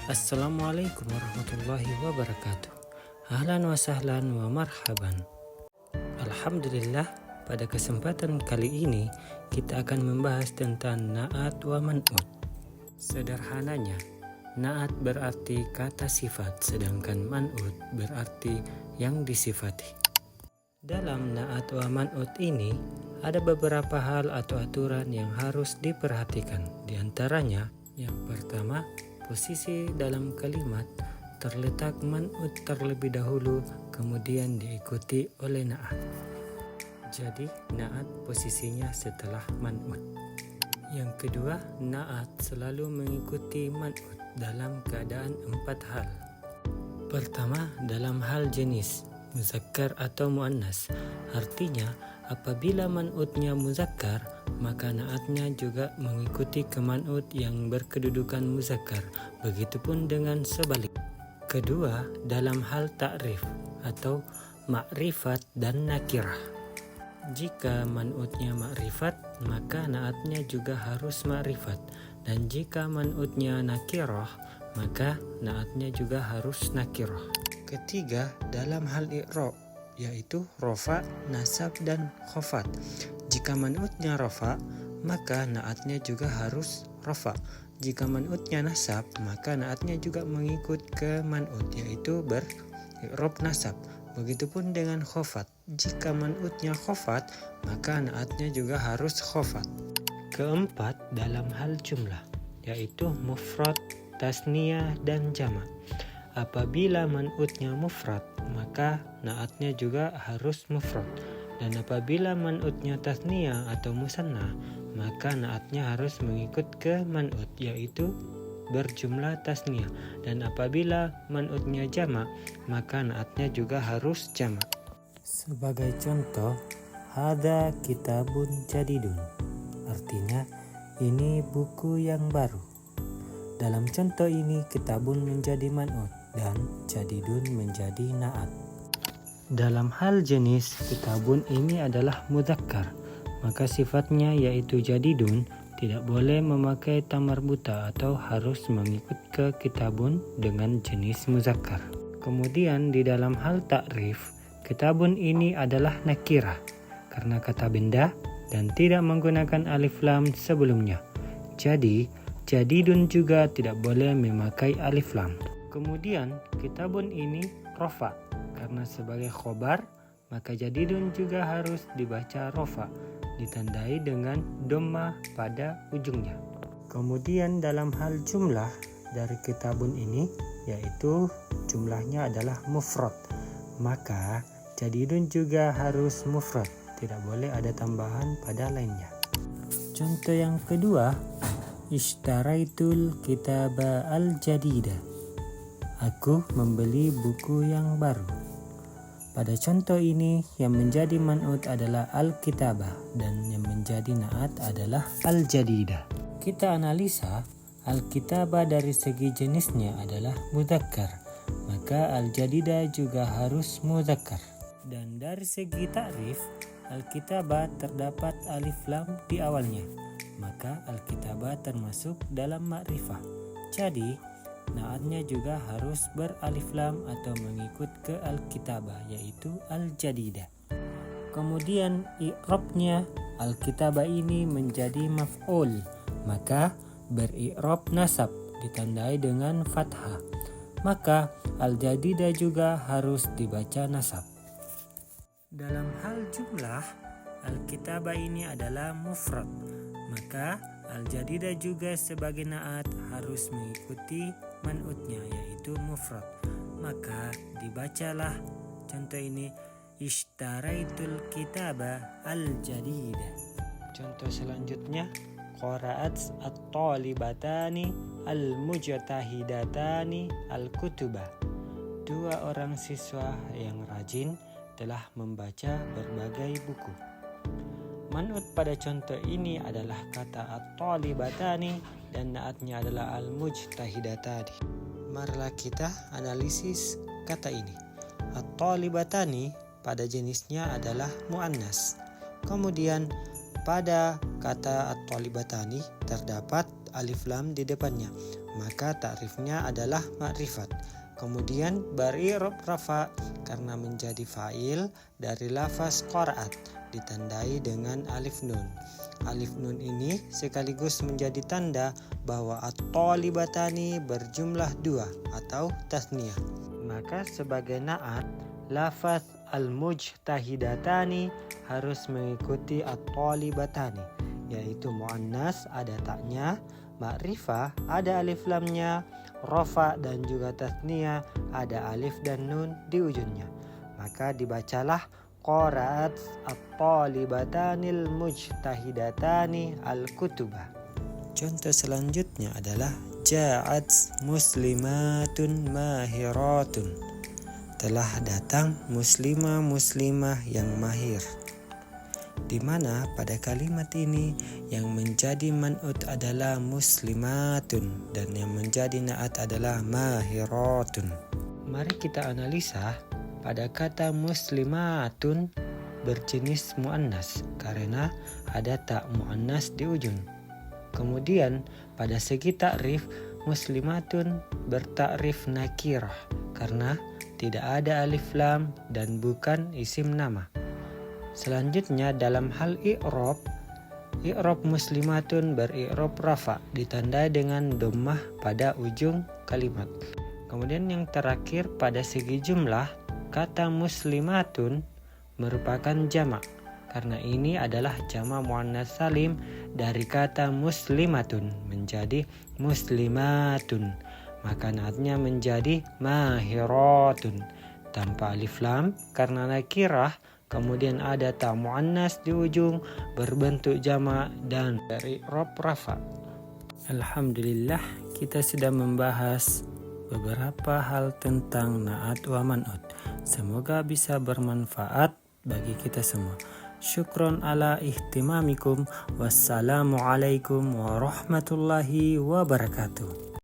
Assalamualaikum warahmatullahi wabarakatuh. Ahlan wa sahlan wa marhaban. Alhamdulillah, pada kesempatan kali ini kita akan membahas tentang na'at wa man'ut. Sederhananya, na'at berarti kata sifat, sedangkan man'ut berarti yang disifati. Dalam na'at wa man'ut ini ada beberapa hal atau aturan yang harus diperhatikan. Di antaranya, yang pertama, posisi dalam kalimat terletak man'ut terlebih dahulu, kemudian diikuti oleh na'at. Jadi na'at posisinya setelah man'ut. Yang kedua, na'at selalu mengikuti man'ut dalam keadaan 4 hal. Pertama, dalam hal jenis muzakkar atau muannas. Artinya, apabila man'utnya muzakkar, maka na'atnya juga mengikuti ke man'ut yang berkedudukan muzakkar. Begitupun dengan sebalik. Kedua, dalam hal ta'rif atau ma'rifat dan nakirah. Jika man'utnya ma'rifat, maka na'atnya juga harus ma'rifat. Dan jika man'utnya nakirah, maka na'atnya juga harus nakirah. Ketiga, dalam hal i'rab, yaitu rofa, nasab, dan khofat. Jika man'utnya rofa, maka na'atnya juga harus rofa. Jika man'utnya nasab, maka na'atnya juga mengikut ke man'ut, yaitu ber-i'rab nasab. Begitupun dengan khofat. Jika man'utnya khofat, maka na'atnya juga harus khofat. Keempat, dalam hal jumlah, yaitu mufrad, tasniyah, dan jamak. Apabila man'utnya mufrad, maka na'atnya juga harus mufrad. Dan apabila man'utnya tasniyah atau musanna, maka na'atnya harus mengikut ke man'ut, yaitu berjumlah tasniyah. Dan apabila man'utnya jamak, maka na'atnya juga harus jamak. Sebagai contoh, hada kitabun jadidun. Artinya, ini buku yang baru. Dalam contoh ini, kitabun menjadi man'ut dan jadidun menjadi na'at. Dalam hal jenis, kitabun ini adalah mudzakkar, maka sifatnya yaitu jadidun tidak boleh memakai ta marbuta atau harus mengikut ke kitabun dengan jenis muzakkar. Kemudian di dalam hal ta'rif, kitabun ini adalah nakirah karena kata benda dan tidak menggunakan alif lam sebelumnya. Jadi, jadidun juga tidak boleh memakai alif lam. Kemudian kitabun ini rofa karena sebagai khobar, maka jadidun juga harus dibaca rofa, ditandai dengan dhamma pada ujungnya. Kemudian dalam hal jumlah dari kitabun ini, yaitu jumlahnya adalah mufrad, maka jadidun juga harus mufrad, tidak boleh ada tambahan pada lainnya. Contoh yang kedua, ishtaraitul kitaba al-jadida. Aku membeli buku yang baru. Pada contoh ini, yang menjadi man'ut adalah al-kitabah dan yang menjadi na'at adalah al-jadidah. Kita analisa, al-kitabah dari segi jenisnya adalah mudzakkar, maka al-jadidah juga harus mudzakkar. Dan dari segi ta'rif, al-kitabah terdapat alif lam di awalnya, maka al-kitabah termasuk dalam ma'rifah. Jadi, na'atnya juga harus beralif lam atau mengikut ke al-kitabah, yaitu al-jadidah. Kemudian i'rabnya, al-kitabah ini menjadi maf'ul, maka beri'rab nasab ditandai dengan fathah, maka al-jadidah juga harus dibaca nasab. Dalam hal jumlah, al-kitabah ini adalah mufrad, maka al-jadidah juga sebagai na'at harus mengikuti man'utnya, yaitu mufrad. Maka dibacalah contoh ini, ishtaraitul kitaba al-jadidah. Contoh selanjutnya, qara'at at-talibatani al-mujtahidatani al-kutuba. 2 orang siswa yang rajin telah membaca berbagai buku. Man'ut pada contoh ini adalah kata at-talibatani dan na'atnya adalah al-mujtahidatani. Marilah kita analisis kata ini. At-talibatani pada jenisnya adalah muannas. Kemudian pada kata at-talibatani terdapat alif lam di depannya, maka takrifnya adalah ma'rifat. Kemudian beri'rab rafa karena menjadi fa'il dari lafaz qara'at, ditandai dengan alif nun. Alif nun ini sekaligus menjadi tanda bahwa at-thalibatani berjumlah 2 atau tasniyah. Maka sebagai na'at, lafaz al-mujtahidatani harus mengikuti at-thalibatani, yaitu muannas ada taknya, ma'rifah ada alif lamnya, rafa dan juga tasniyah ada alif dan nun di ujungnya. Maka dibacalah qara'at at-thalibatanil mujtahidatani al-kutubah. Contoh selanjutnya adalah ja'at muslimatun mahiratun. Telah datang muslimah-muslimah yang mahir. Di mana pada kalimat ini yang menjadi man'ut adalah muslimatun dan yang menjadi na'at adalah mahiratun. Mari kita analisa pada kata muslimatun berjenis muannas karena ada tak muannas di ujung. Kemudian pada segi takrif muslimatun bertakrif nakirah karena tidak ada alif lam dan bukan isim nama. Selanjutnya dalam hal i'rab muslimatun beri'rab rafa ditandai dengan dhammah pada ujung kalimat. Kemudian yang terakhir pada segi jumlah, kata muslimatun merupakan jamak karena ini adalah jamak muannas salim dari kata muslimatun menjadi muslimatun. Maka naatnya menjadi mahiratun tanpa alif lam karena nakirah. Kemudian ada ta muannas di ujung berbentuk jamak dan dari i'rab rafa. Alhamdulillah, kita sudah membahas beberapa hal tentang na'at wa man'ut. Semoga bisa bermanfaat bagi kita semua. Syukron ala ihtimamikum. Wassalamualaikum warahmatullahi wabarakatuh.